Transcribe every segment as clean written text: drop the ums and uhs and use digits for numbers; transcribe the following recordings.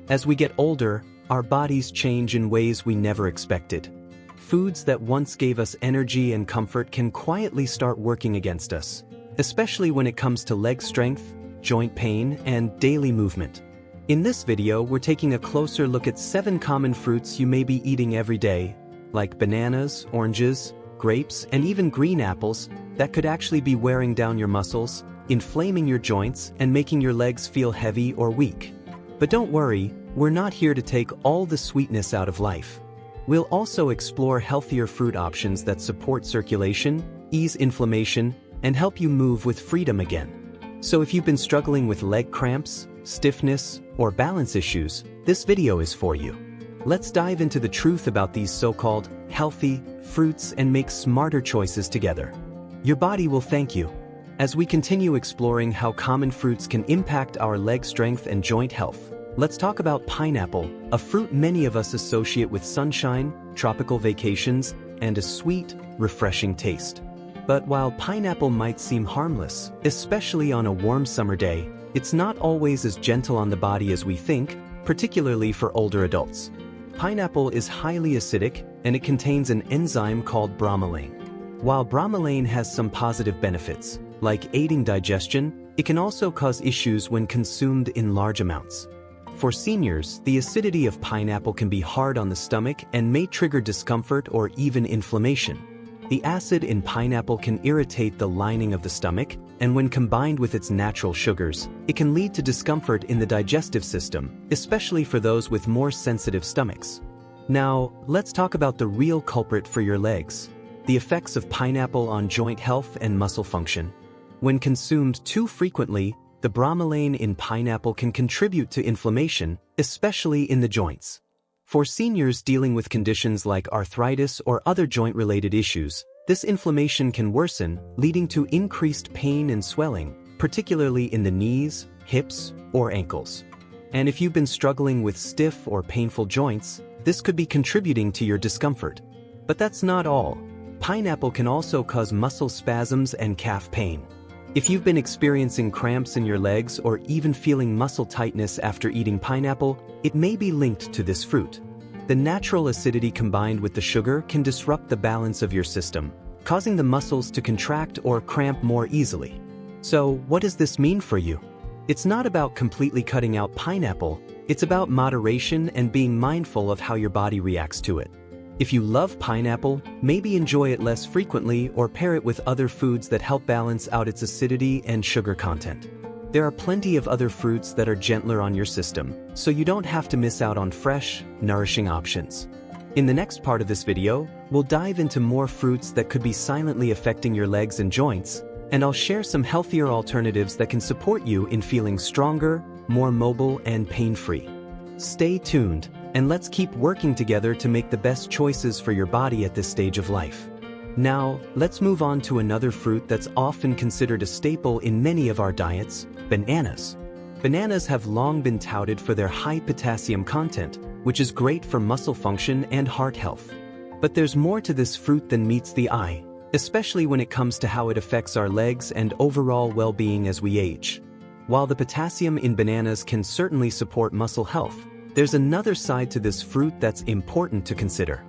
As we get older, our bodies change in ways we never expected. Foods that once gave us energy and comfort can quietly start working against us, especially when it comes to leg strength, joint pain, and daily movement. In this video, we're taking a closer look at 7 common fruits you may be eating every day, like bananas, oranges, grapes, and even green apples, that could actually be wearing down your muscles, inflaming your joints, and making your legs feel heavy or weak. But don't worry, we're not here to take all the sweetness out of life. We'll also explore healthier fruit options that support circulation, ease inflammation, and help you move with freedom again. So if you've been struggling with leg cramps, stiffness, or balance issues, this video is for you. Let's dive into the truth about these so-called healthy fruits and make smarter choices together. Your body will thank you. As we continue exploring how common fruits can impact our leg strength and joint health, let's talk about pineapple, a fruit many of us associate with sunshine, tropical vacations, and a sweet, refreshing taste. But while pineapple might seem harmless, especially on a warm summer day, it's not always as gentle on the body as we think, particularly for older adults. Pineapple is highly acidic, and it contains an enzyme called bromelain. While bromelain has some positive benefits, like aiding digestion, it can also cause issues when consumed in large amounts. For seniors, the acidity of pineapple can be hard on the stomach and may trigger discomfort or even inflammation. The acid in pineapple can irritate the lining of the stomach, and when combined with its natural sugars, it can lead to discomfort in the digestive system, especially for those with more sensitive stomachs. Now, let's talk about the real culprit for your legs: the effects of pineapple on joint health and muscle function. When consumed too frequently, the bromelain in pineapple can contribute to inflammation, especially in the joints. For seniors dealing with conditions like arthritis or other joint-related issues, this inflammation can worsen, leading to increased pain and swelling, particularly in the knees, hips, or ankles. And if you've been struggling with stiff or painful joints, this could be contributing to your discomfort. But that's not all. Pineapple can also cause muscle spasms and calf pain. If you've been experiencing cramps in your legs or even feeling muscle tightness after eating pineapple, it may be linked to this fruit. The natural acidity combined with the sugar can disrupt the balance of your system, causing the muscles to contract or cramp more easily. So, what does this mean for you? It's not about completely cutting out pineapple, it's about moderation and being mindful of how your body reacts to it. If you love pineapple, maybe enjoy it less frequently or pair it with other foods that help balance out its acidity and sugar content. There are plenty of other fruits that are gentler on your system, so you don't have to miss out on fresh, nourishing options. In the next part of this video, we'll dive into more fruits that could be silently affecting your legs and joints, and I'll share some healthier alternatives that can support you in feeling stronger, more mobile, and pain-free. Stay tuned, and let's keep working together to make the best choices for your body at this stage of life. Now, let's move on to another fruit that's often considered a staple in many of our diets: bananas. Bananas have long been touted for their high potassium content, which is great for muscle function and heart health. But there's more to this fruit than meets the eye, especially when it comes to how it affects our legs and overall well-being as we age. While the potassium in bananas can certainly support muscle health, there's another side to this fruit that's important to consider.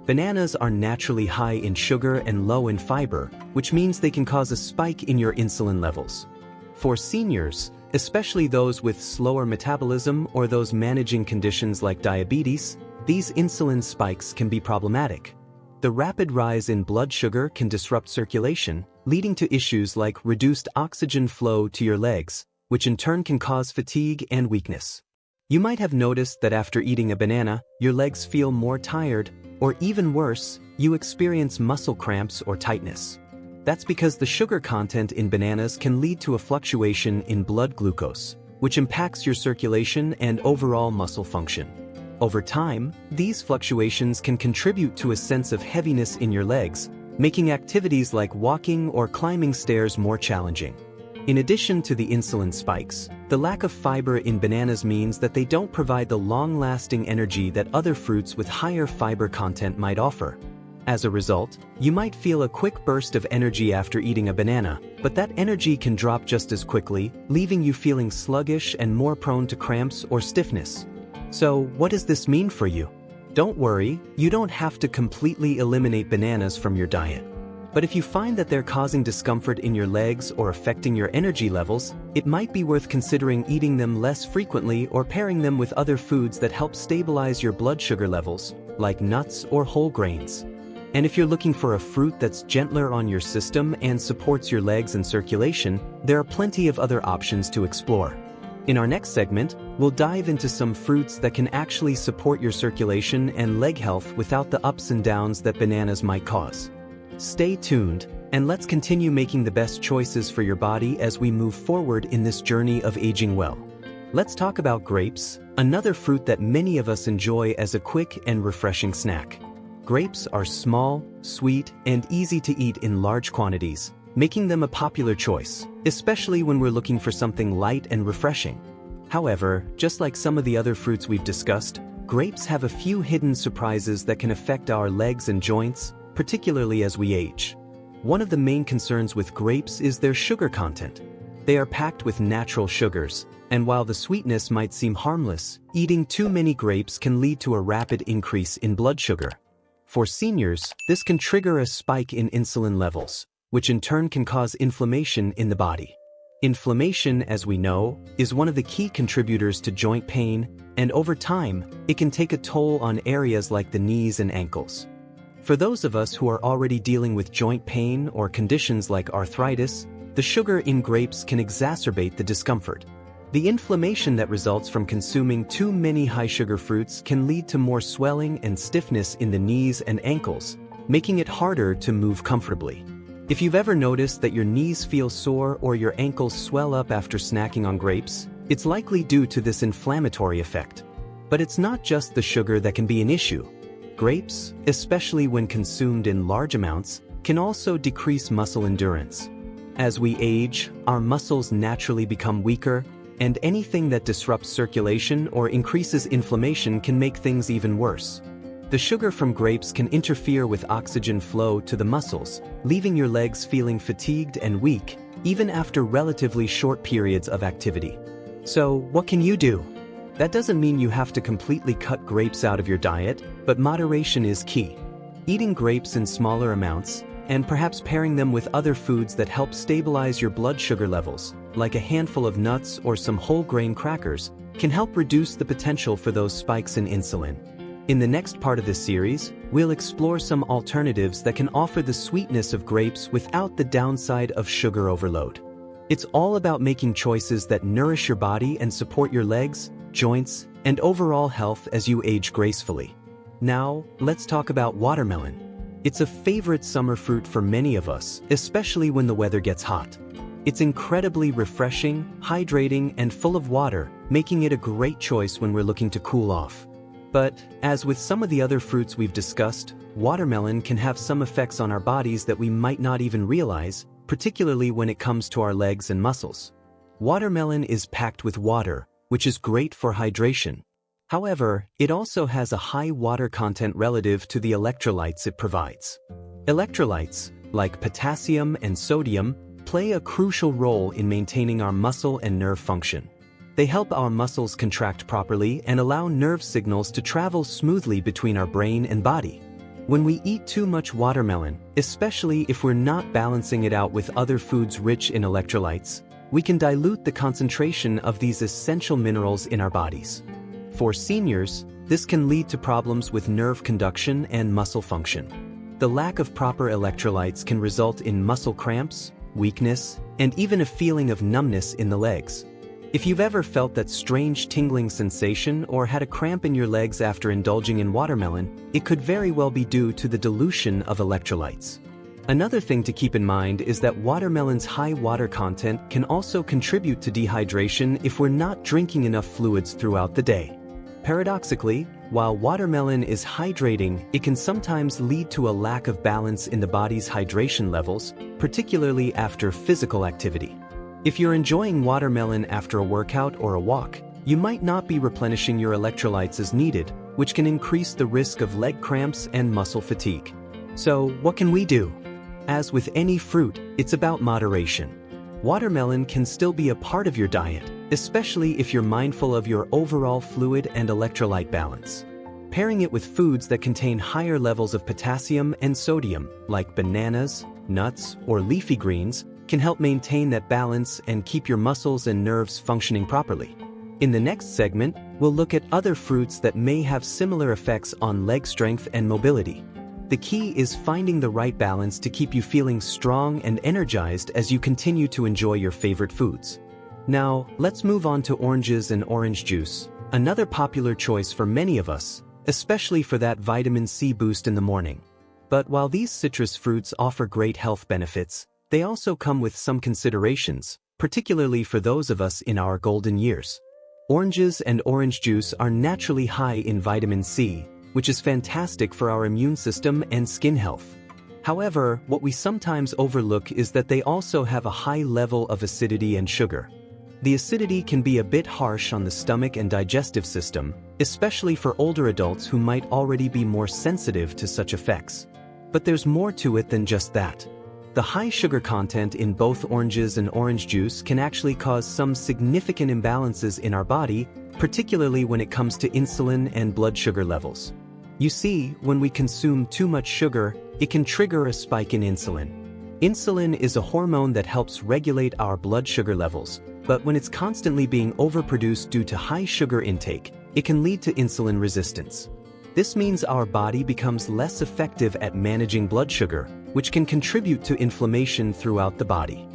Bananas are naturally high in sugar and low in fiber, which means they can cause a spike in your insulin levels. For seniors, especially those with slower metabolism or those managing conditions like diabetes, these insulin spikes can be problematic. The rapid rise in blood sugar can disrupt circulation, leading to issues like reduced oxygen flow to your legs, which in turn can cause fatigue and weakness. You might have noticed that after eating a banana, your legs feel more tired, or even worse, you experience muscle cramps or tightness. That's because the sugar content in bananas can lead to a fluctuation in blood glucose, which impacts your circulation and overall muscle function. Over time, these fluctuations can contribute to a sense of heaviness in your legs, making activities like walking or climbing stairs more challenging. In addition to the insulin spikes, the lack of fiber in bananas means that they don't provide the long-lasting energy that other fruits with higher fiber content might offer. As a result, you might feel a quick burst of energy after eating a banana, but that energy can drop just as quickly, leaving you feeling sluggish and more prone to cramps or stiffness. So, what does this mean for you? Don't worry, you don't have to completely eliminate bananas from your diet. But if you find that they're causing discomfort in your legs or affecting your energy levels, it might be worth considering eating them less frequently or pairing them with other foods that help stabilize your blood sugar levels, like nuts or whole grains. And if you're looking for a fruit that's gentler on your system and supports your legs and circulation, there are plenty of other options to explore. In our next segment, we'll dive into some fruits that can actually support your circulation and leg health without the ups and downs that bananas might cause. Stay tuned, and let's continue making the best choices for your body as we move forward in this journey of aging well. Let's talk about grapes, another fruit that many of us enjoy as a quick and refreshing snack. Grapes are small, sweet, and easy to eat in large quantities, making them a popular choice, especially when we're looking for something light and refreshing. However, just like some of the other fruits we've discussed, grapes have a few hidden surprises that can affect our legs and joints, particularly as we age. One of the main concerns with grapes is their sugar content. They are packed with natural sugars, and while the sweetness might seem harmless, eating too many grapes can lead to a rapid increase in blood sugar. For seniors, this can trigger a spike in insulin levels, which in turn can cause inflammation in the body. Inflammation, as we know, is one of the key contributors to joint pain, and over time, it can take a toll on areas like the knees and ankles. For those of us who are already dealing with joint pain or conditions like arthritis, the sugar in grapes can exacerbate the discomfort. The inflammation that results from consuming too many high-sugar fruits can lead to more swelling and stiffness in the knees and ankles, making it harder to move comfortably. If you've ever noticed that your knees feel sore or your ankles swell up after snacking on grapes, it's likely due to this inflammatory effect. But it's not just the sugar that can be an issue. Grapes, especially when consumed in large amounts, can also decrease muscle endurance. As we age, our muscles naturally become weaker, and anything that disrupts circulation or increases inflammation can make things even worse. The sugar from grapes can interfere with oxygen flow to the muscles, leaving your legs feeling fatigued and weak, even after relatively short periods of activity. So, what can you do? That doesn't mean you have to completely cut grapes out of your diet, but moderation is key. Eating grapes in smaller amounts, and perhaps pairing them with other foods that help stabilize your blood sugar levels, like a handful of nuts or some whole grain crackers, can help reduce the potential for those spikes in insulin. In the next part of this series, we'll explore some alternatives that can offer the sweetness of grapes without the downside of sugar overload. It's all about making choices that nourish your body and support your legs, joints, and overall health as you age gracefully. Now, let's talk about watermelon. It's a favorite summer fruit for many of us, especially when the weather gets hot. It's incredibly refreshing, hydrating, and full of water, making it a great choice when we're looking to cool off. But, as with some of the other fruits we've discussed, watermelon can have some effects on our bodies that we might not even realize, particularly when it comes to our legs and muscles. Watermelon is packed with water, which is great for hydration. However, it also has a high water content relative to the electrolytes it provides. Electrolytes, like potassium and sodium, play a crucial role in maintaining our muscle and nerve function. They help our muscles contract properly and allow nerve signals to travel smoothly between our brain and body. When we eat too much watermelon, especially if we're not balancing it out with other foods rich in electrolytes, we can dilute the concentration of these essential minerals in our bodies. For seniors, this can lead to problems with nerve conduction and muscle function. The lack of proper electrolytes can result in muscle cramps, weakness, and even a feeling of numbness in the legs. If you've ever felt that strange tingling sensation or had a cramp in your legs after indulging in watermelon, it could very well be due to the dilution of electrolytes. Another thing to keep in mind is that watermelon's high water content can also contribute to dehydration if we're not drinking enough fluids throughout the day. Paradoxically, while watermelon is hydrating, it can sometimes lead to a lack of balance in the body's hydration levels, particularly after physical activity. If you're enjoying watermelon after a workout or a walk, you might not be replenishing your electrolytes as needed, which can increase the risk of leg cramps and muscle fatigue. So, what can we do? As with any fruit, it's about moderation. Watermelon can still be a part of your diet, especially if you're mindful of your overall fluid and electrolyte balance. Pairing it with foods that contain higher levels of potassium and sodium, like bananas, nuts, or leafy greens, can help maintain that balance and keep your muscles and nerves functioning properly. In the next segment, we'll look at other fruits that may have similar effects on leg strength and mobility. The key is finding the right balance to keep you feeling strong and energized as you continue to enjoy your favorite foods. Now, let's move on to oranges and orange juice, another popular choice for many of us, especially for that vitamin C boost in the morning. But while these citrus fruits offer great health benefits, they also come with some considerations, particularly for those of us in our golden years. Oranges and orange juice are naturally high in vitamin C, which is fantastic for our immune system and skin health. However, what we sometimes overlook is that they also have a high level of acidity and sugar. The acidity can be a bit harsh on the stomach and digestive system, especially for older adults who might already be more sensitive to such effects. But there's more to it than just that. The high sugar content in both oranges and orange juice can actually cause some significant imbalances in our body, particularly when it comes to insulin and blood sugar levels. You see, when we consume too much sugar, it can trigger a spike in insulin. Insulin is a hormone that helps regulate our blood sugar levels, but when it's constantly being overproduced due to high sugar intake, it can lead to insulin resistance. This means our body becomes less effective at managing blood sugar, which can contribute to inflammation throughout the body.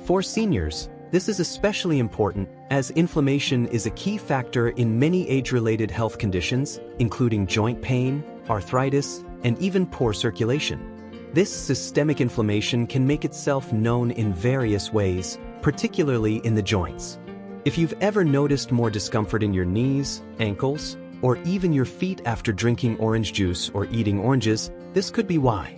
For seniors, this is especially important as inflammation is a key factor in many age-related health conditions, including joint pain, arthritis, and even poor circulation. This systemic inflammation can make itself known in various ways, particularly in the joints. If you've ever noticed more discomfort in your knees, ankles, or even your feet after drinking orange juice or eating oranges, this could be why.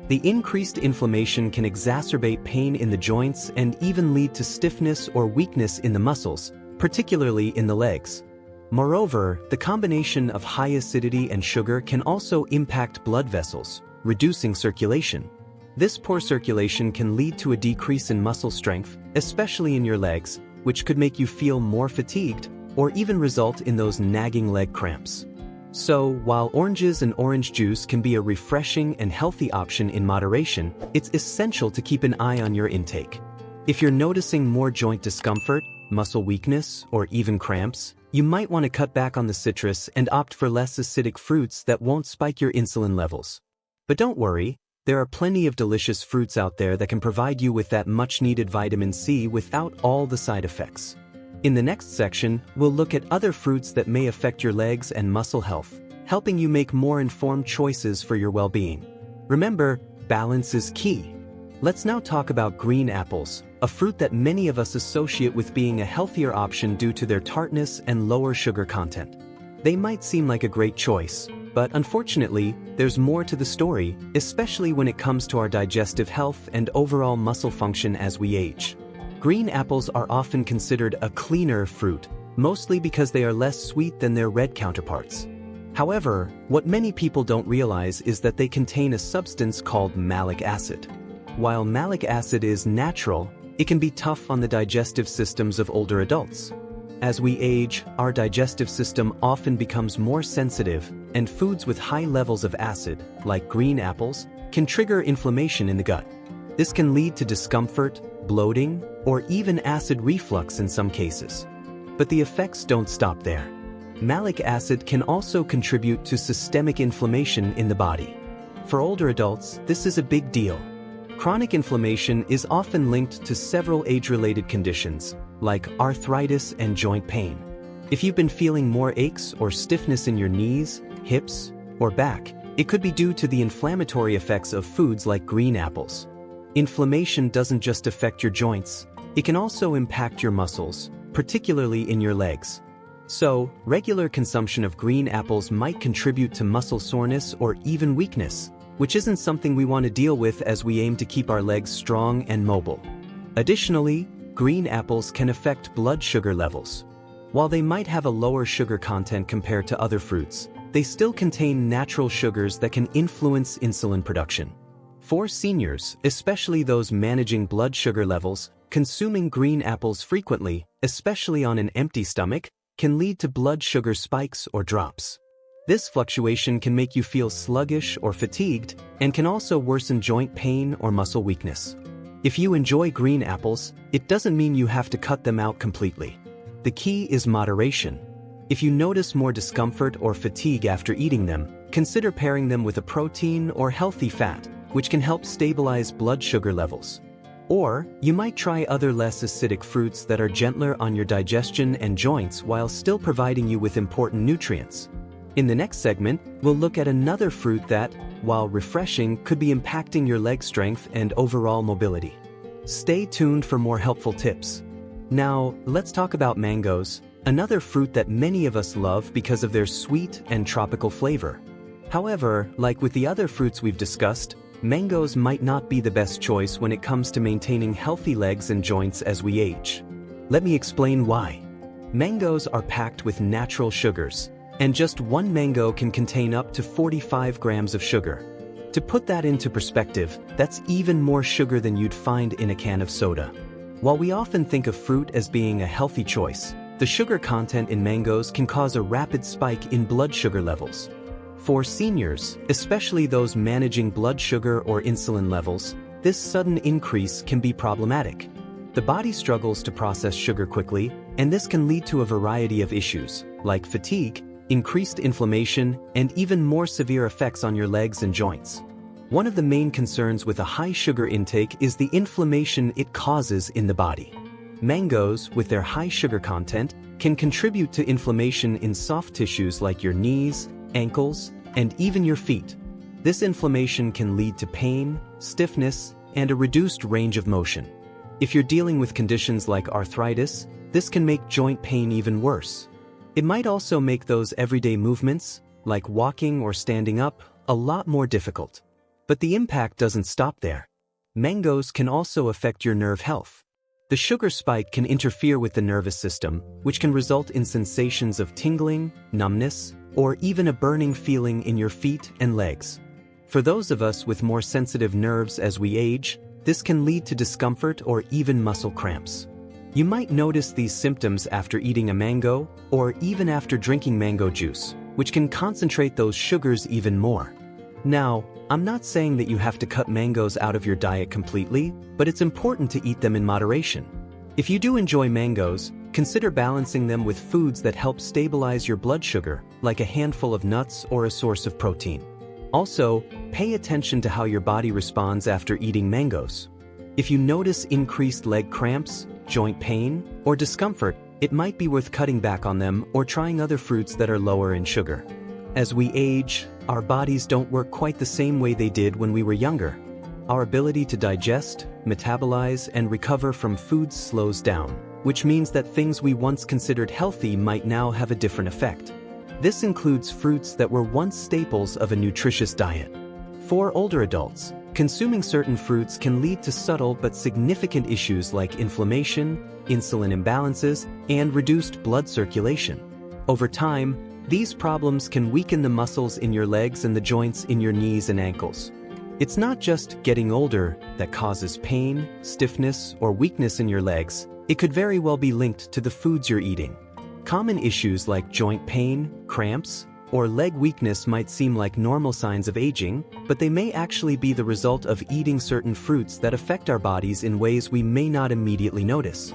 The increased inflammation can exacerbate pain in the joints and even lead to stiffness or weakness in the muscles, particularly in the legs. Moreover, the combination of high acidity and sugar can also impact blood vessels, reducing circulation. This poor circulation can lead to a decrease in muscle strength, especially in your legs, which could make you feel more fatigued or even result in those nagging leg cramps. So, while oranges and orange juice can be a refreshing and healthy option in moderation, it's essential to keep an eye on your intake. If you're noticing more joint discomfort, muscle weakness, or even cramps, you might want to cut back on the citrus and opt for less acidic fruits that won't spike your insulin levels. But don't worry, there are plenty of delicious fruits out there that can provide you with that much-needed vitamin C without all the side effects. In the next section, we'll look at other fruits that may affect your legs and muscle health, helping you make more informed choices for your well-being. Remember, balance is key. Let's now talk about green apples, a fruit that many of us associate with being a healthier option due to their tartness and lower sugar content. They might seem like a great choice, but unfortunately, there's more to the story, especially when it comes to our digestive health and overall muscle function as we age. Green apples are often considered a cleaner fruit, mostly because they are less sweet than their red counterparts. However, what many people don't realize is that they contain a substance called malic acid. While malic acid is natural, it can be tough on the digestive systems of older adults. As we age, our digestive system often becomes more sensitive, and foods with high levels of acid, like green apples, can trigger inflammation in the gut. This can lead to discomfort, bloating, or even acid reflux in some cases. But the effects don't stop there. Malic acid can also contribute to systemic inflammation in the body. For older adults, this is a big deal. Chronic inflammation is often linked to several age-related conditions, like arthritis and joint pain. If you've been feeling more aches or stiffness in your knees, hips, or back, it could be due to the inflammatory effects of foods like green apples. Inflammation doesn't just affect your joints, it can also impact your muscles, particularly in your legs. So, regular consumption of green apples might contribute to muscle soreness or even weakness, which isn't something we want to deal with as we aim to keep our legs strong and mobile. Additionally, green apples can affect blood sugar levels. While they might have a lower sugar content compared to other fruits, they still contain natural sugars that can influence insulin production. For seniors, especially those managing blood sugar levels, consuming green apples frequently, especially on an empty stomach, can lead to blood sugar spikes or drops. This fluctuation can make you feel sluggish or fatigued and can also worsen joint pain or muscle weakness. If you enjoy green apples, it doesn't mean you have to cut them out completely. The key is moderation. If you notice more discomfort or fatigue after eating them, consider pairing them with a protein or healthy fat, which can help stabilize blood sugar levels. Or, you might try other less acidic fruits that are gentler on your digestion and joints while still providing you with important nutrients. In the next segment, we'll look at another fruit that, while refreshing, could be impacting your leg strength and overall mobility. Stay tuned for more helpful tips. Now, let's talk about mangoes, another fruit that many of us love because of their sweet and tropical flavor. However, like with the other fruits we've discussed, mangoes might not be the best choice when it comes to maintaining healthy legs and joints as we age. Let me explain why. Mangoes are packed with natural sugars, and just one mango can contain up to 45 grams of sugar. To put that into perspective, that's even more sugar than you'd find in a can of soda. While we often think of fruit as being a healthy choice, the sugar content in mangoes can cause a rapid spike in blood sugar levels. For seniors, especially those managing blood sugar or insulin levels, this sudden increase can be problematic. The body struggles to process sugar quickly, and this can lead to a variety of issues, like fatigue, increased inflammation, and even more severe effects on your legs and joints. One of the main concerns with a high sugar intake is the inflammation it causes in the body. Mangoes, with their high sugar content, can contribute to inflammation in soft tissues like your knees, ankles, and even your feet. This inflammation can lead to pain, stiffness, and a reduced range of motion. If you're dealing with conditions like arthritis, this can make joint pain even worse. It might also make those everyday movements, like walking or standing up, a lot more difficult. But the impact doesn't stop there. Mangoes can also affect your nerve health. The sugar spike can interfere with the nervous system, which can result in sensations of tingling, numbness, or even a burning feeling in your feet and legs. For those of us with more sensitive nerves as we age, this can lead to discomfort or even muscle cramps. You might notice these symptoms after eating a mango, or even after drinking mango juice, which can concentrate those sugars even more. Now, I'm not saying that you have to cut mangoes out of your diet completely, but it's important to eat them in moderation. If you do enjoy mangoes, consider balancing them with foods that help stabilize your blood sugar, like a handful of nuts or a source of protein. Also, pay attention to how your body responds after eating mangoes. If you notice increased leg cramps, joint pain, or discomfort, it might be worth cutting back on them or trying other fruits that are lower in sugar. As we age, our bodies don't work quite the same way they did when we were younger. Our ability to digest, metabolize, and recover from foods slows down, which means that things we once considered healthy might now have a different effect. This includes fruits that were once staples of a nutritious diet. For older adults, consuming certain fruits can lead to subtle but significant issues like inflammation, insulin imbalances, and reduced blood circulation. Over time, these problems can weaken the muscles in your legs and the joints in your knees and ankles. It's not just getting older that causes pain, stiffness, or weakness in your legs. It could very well be linked to the foods you're eating. Common issues like joint pain, cramps, or leg weakness might seem like normal signs of aging, but they may actually be the result of eating certain fruits that affect our bodies in ways we may not immediately notice.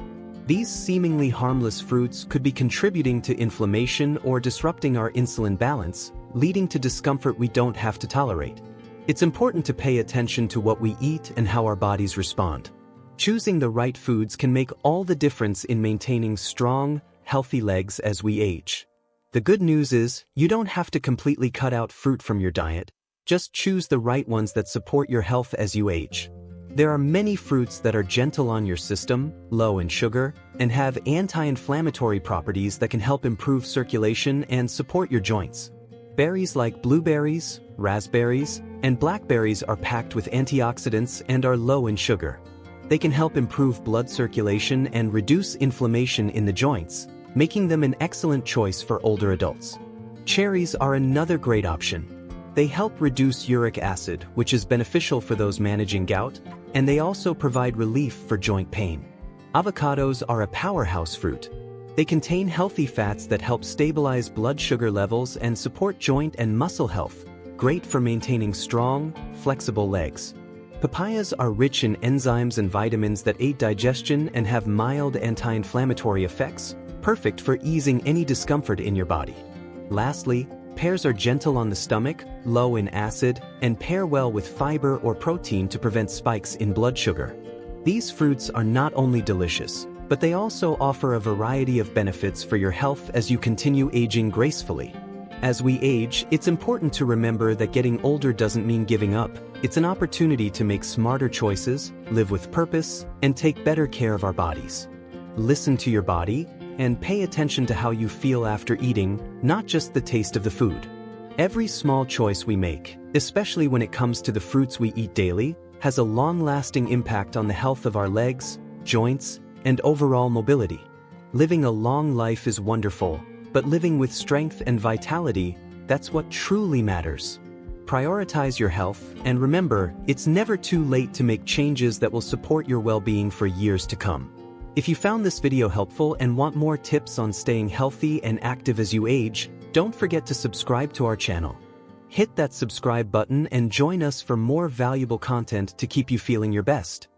These seemingly harmless fruits could be contributing to inflammation or disrupting our insulin balance, leading to discomfort we don't have to tolerate. It's important to pay attention to what we eat and how our bodies respond. Choosing the right foods can make all the difference in maintaining strong, healthy legs as we age. The good news is, you don't have to completely cut out fruit from your diet. Just choose the right ones that support your health as you age. There are many fruits that are gentle on your system, low in sugar, and have anti-inflammatory properties that can help improve circulation and support your joints. Berries like blueberries, raspberries, and blackberries are packed with antioxidants and are low in sugar. They can help improve blood circulation and reduce inflammation in the joints, making them an excellent choice for older adults. Cherries are another great option. They help reduce uric acid, which is beneficial for those managing gout, and they also provide relief for joint pain. Avocados are a powerhouse fruit. They contain healthy fats that help stabilize blood sugar levels and support joint and muscle health, great for maintaining strong, flexible legs. Papayas are rich in enzymes and vitamins that aid digestion and have mild anti-inflammatory effects, perfect for easing any discomfort in your body. Lastly, pears are gentle on the stomach, low in acid, and pair well with fiber or protein to prevent spikes in blood sugar. These fruits are not only delicious, but they also offer a variety of benefits for your health as you continue aging gracefully. As we age, it's important to remember that getting older doesn't mean giving up. It's an opportunity to make smarter choices, live with purpose, and take better care of our bodies. Listen to your body, and pay attention to how you feel after eating, not just the taste of the food. Every small choice we make, especially when it comes to the fruits we eat daily, has a long-lasting impact on the health of our legs, joints, and overall mobility. Living a long life is wonderful, but living with strength and vitality, that's what truly matters. Prioritize your health, and remember, it's never too late to make changes that will support your well-being for years to come. If you found this video helpful and want more tips on staying healthy and active as you age, don't forget to subscribe to our channel. Hit that subscribe button and join us for more valuable content to keep you feeling your best.